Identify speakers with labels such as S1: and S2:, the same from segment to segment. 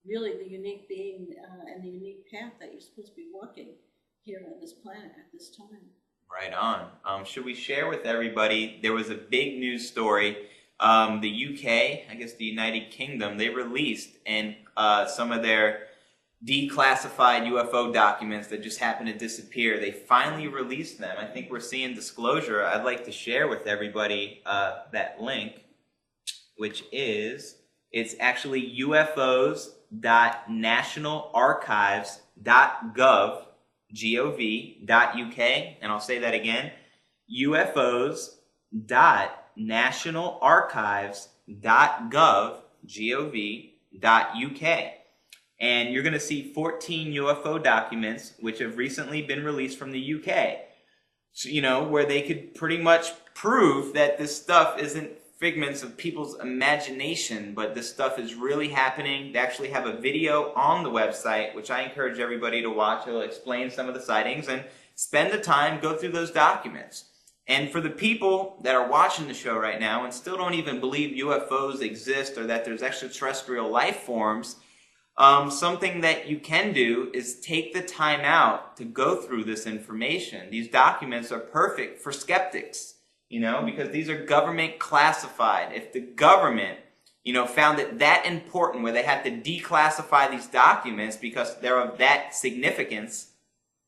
S1: really the unique being and the unique path that you're supposed to be walking here on this planet at this time. Right
S2: on. Should we share with everybody, there was a big news story. The UK, I guess the United Kingdom, they released some of their declassified UFO documents that just happened to disappear. They finally released them. I think we're seeing disclosure. I'd like to share with everybody that link, which is, it's actually ufos.nationalarchives.gov, gov.uk, and I'll say that again, ufos.nationalarchives.gov, gov.uk. And you're going to see 14 UFO documents which have recently been released from the UK. So, you know, where they could pretty much prove that this stuff isn't figments of people's imagination, but this stuff is really happening. They actually have a video on the website, which I encourage everybody to watch. It'll explain some of the sightings, and spend the time, go through those documents. And for the people that are watching the show right now and still don't even believe UFOs exist or that there's extraterrestrial life forms, something that you can do is take the time out to go through this information. These documents are perfect for skeptics, you know, because these are government classified. If the government, you know, found it that important where they had to declassify these documents because they're of that significance,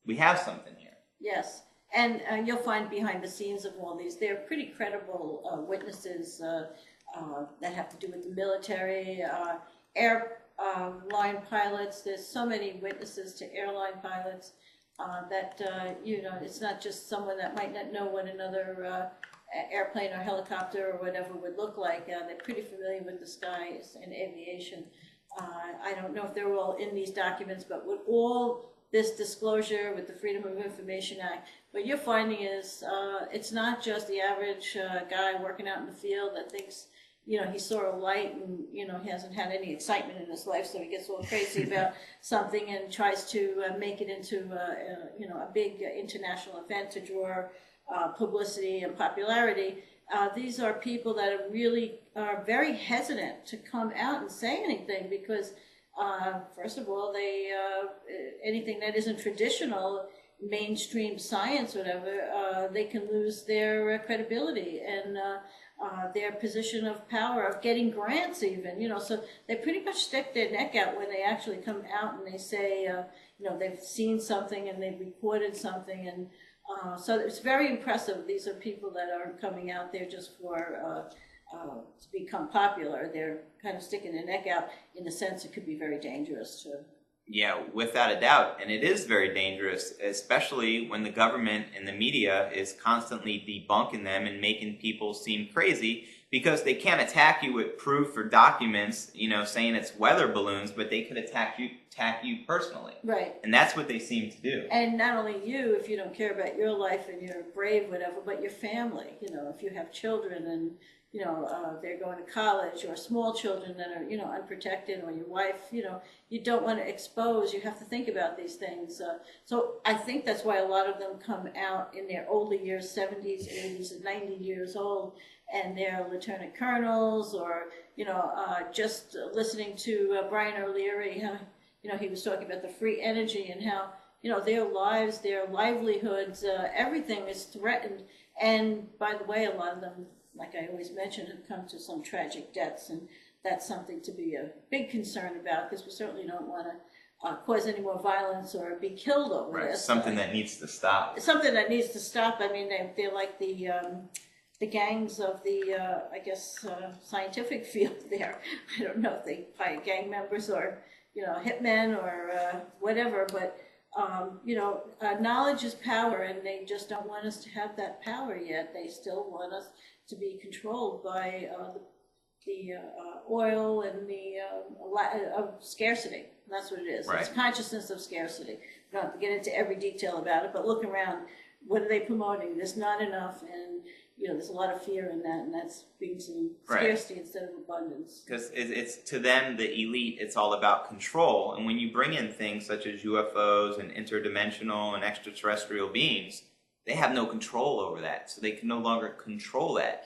S2: we have something here.
S1: Yes, and you'll find behind the scenes of all these, they're pretty credible witnesses that have to do with the military, airline pilots. There's so many witnesses to airline pilots that, you know, it's not just someone that might not know what another airplane or helicopter or whatever would look like. They're pretty familiar with the skies and aviation. I don't know if they're all in these documents, but with all this disclosure with the Freedom of Information Act, what you're finding is it's not just the average guy working out in the field that thinks, you know, he saw a light and, you know, he hasn't had any excitement in his life, so he gets all crazy about something and tries to make it into, you know, a big international event to draw publicity and popularity. These are people that are really very hesitant to come out and say anything because, first of all, they anything that isn't traditional, mainstream science, whatever, they can lose their credibility and their position of power, of getting grants even, you know, so they pretty much stick their neck out when they actually come out and they say, you know, they've seen something and they've recorded something, and so it's very impressive. These are people that aren't coming out there just for to become popular. They're kind of sticking their neck out in the sense it could be very dangerous too.
S2: Yeah, without a doubt. And it is very dangerous, especially when the government and the media is constantly debunking them and making people seem crazy, because they can't attack you with proof or documents, you know, saying it's weather balloons, but they could attack you personally.
S1: Right.
S2: And that's what they seem to do.
S1: And not only you, if you don't care about your life and you're brave, whatever, but your family. You know, if you have children and, you know, they're going to college, or small children that are, you know, unprotected, or your wife, you know, you don't want to expose. You have to think about these things. So I think that's why a lot of them come out in their older years, 70s, 80s, and 90 years old, and they're lieutenant colonels, or, you know, just listening to Brian O'Leary, how, you know, he was talking about the free energy and how, you know, their lives, their livelihoods, everything is threatened. And by the way, a lot of them, like I always mention, have come to some tragic deaths, and that's something to be a big concern about, because we certainly don't want to cause any more violence or be killed over this.
S2: Something that needs to stop.
S1: Something that needs to stop. I mean, they're like the gangs of the, I guess, scientific field there. I don't know if they hire gang members or, you know, hitmen or whatever, but you know, knowledge is power, and they just don't want us to have that power yet. They still want us to be controlled by the oil and the scarcity. That's what it is.
S2: Right.
S1: It's consciousness of scarcity. We don't have to get into every detail about it, but look around. What are they promoting? There's not enough, and you know, there's a lot of fear in that, and that's being some scarcity instead of abundance.
S2: Because it's to them, the elite, it's all about control. And when you bring in things such as UFOs and interdimensional and extraterrestrial beings, they have no control over that. So they can no longer control that.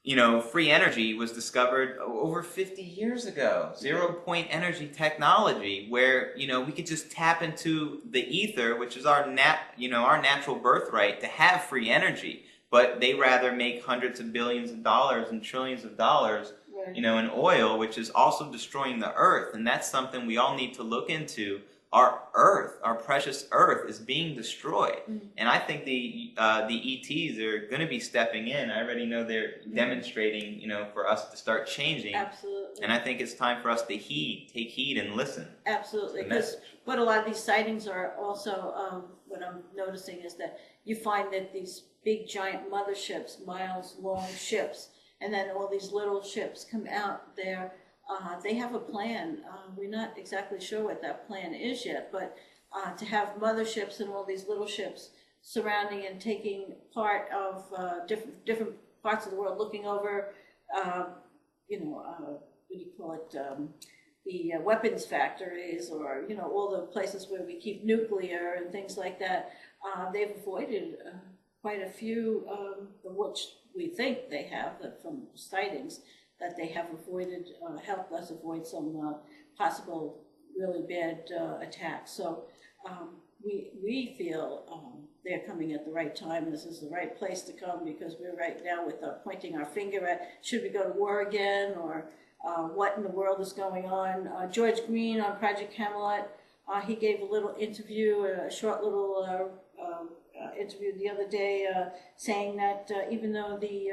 S2: you know, free energy was discovered over 50 years ago. 0-point energy technology, where, you know, we could just tap into the ether, which is our our natural birthright to have free energy. But they rather make hundreds of billions of dollars and trillions of dollars,
S1: Right.
S2: you know, in oil, which is also destroying the earth. And that's something we all need to look into. Our earth, our precious earth, is being destroyed. And I think the ETs are going to be stepping in. I already know they're demonstrating, you know, for us to start changing.
S1: Absolutely.
S2: And I think it's time for us to take heed and listen.
S1: Absolutely, because what a lot of these sightings are also, what I'm noticing is that you find that these big giant motherships, miles long ships, and then all these little ships come out there. They have a plan. We're not exactly sure what that plan is yet, but to have motherships and all these little ships surrounding and taking part of different parts of the world, looking over, what do you call it, the weapons factories, or, you know, all the places where we keep nuclear and things like that. They've avoided quite a few, which we think they have from sightings, that they have avoided, helped us avoid some possible really bad attacks. So we feel they're coming at the right time. This is the right place to come, because we're right now with pointing our finger at, should we go to war again, or what in the world is going on. George Green on Project Camelot, he gave a little interview, a short little interview the other day, saying that even though the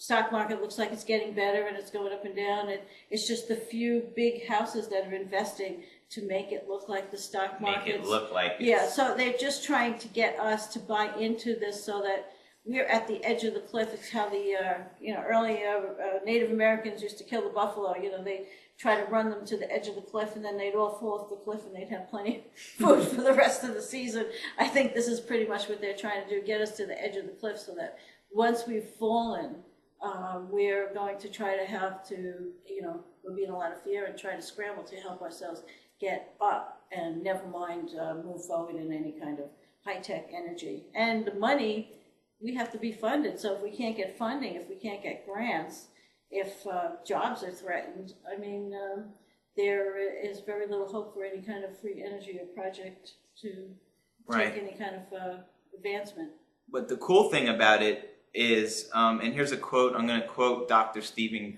S1: stock market looks like it's getting better and it's going up and down, it's just the few big houses that are investing to make it look like the stock market.
S2: Make it look like it.
S1: Yeah, so they're just trying to get us to buy into this so that we're at the edge of the cliff. It's how the early Native Americans used to kill the buffalo. You know, they try to run them to the edge of the cliff, and then they'd all fall off the cliff, and they'd have plenty of food for the rest of the season. I think this is pretty much what they're trying to do: get us to the edge of the cliff, so that once we've fallen, we're going to try to have to, we'll be in a lot of fear and try to scramble to help ourselves get up, and never mind move forward in any kind of high-tech energy. And the money, we have to be funded. So if we can't get funding, if we can't get grants, if jobs are threatened, I mean, there is very little hope for any kind of free energy or project to take any kind of advancement. But
S2: the cool thing about it is, and here's a quote, I'm going to quote Dr. Stephen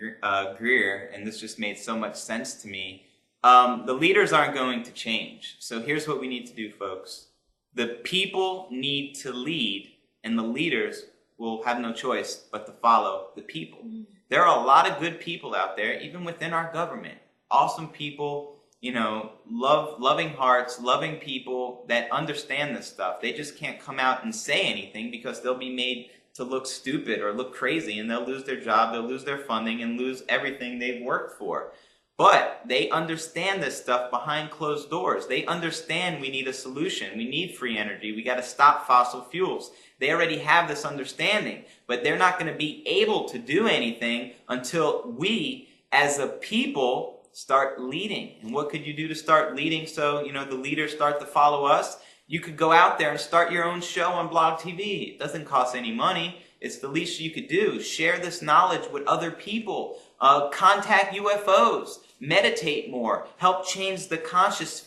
S2: Greer, and this just made so much sense to me. The leaders aren't going to change. So here's what we need to do, folks. The people need to lead, and the leaders will have no choice but to follow the people. There are a lot of good people out there, even within our government. Awesome people, loving hearts, loving people that understand this stuff. They just can't come out and say anything, because they'll be made to look stupid or look crazy, and they'll lose their job, they'll lose their funding, and lose everything they've worked for. But they understand this stuff behind closed doors. They understand we need a solution. We need free energy. We got to stop fossil fuels. They already have this understanding, but they're not going to be able to do anything until we, as a people, start leading. And what could you do to start leading so, the leaders start to follow us? You could go out there and start your own show on Blog TV. It doesn't cost any money. It's the least you could do. Share this knowledge with other people. Contact UFOs. Meditate more. Help change the conscious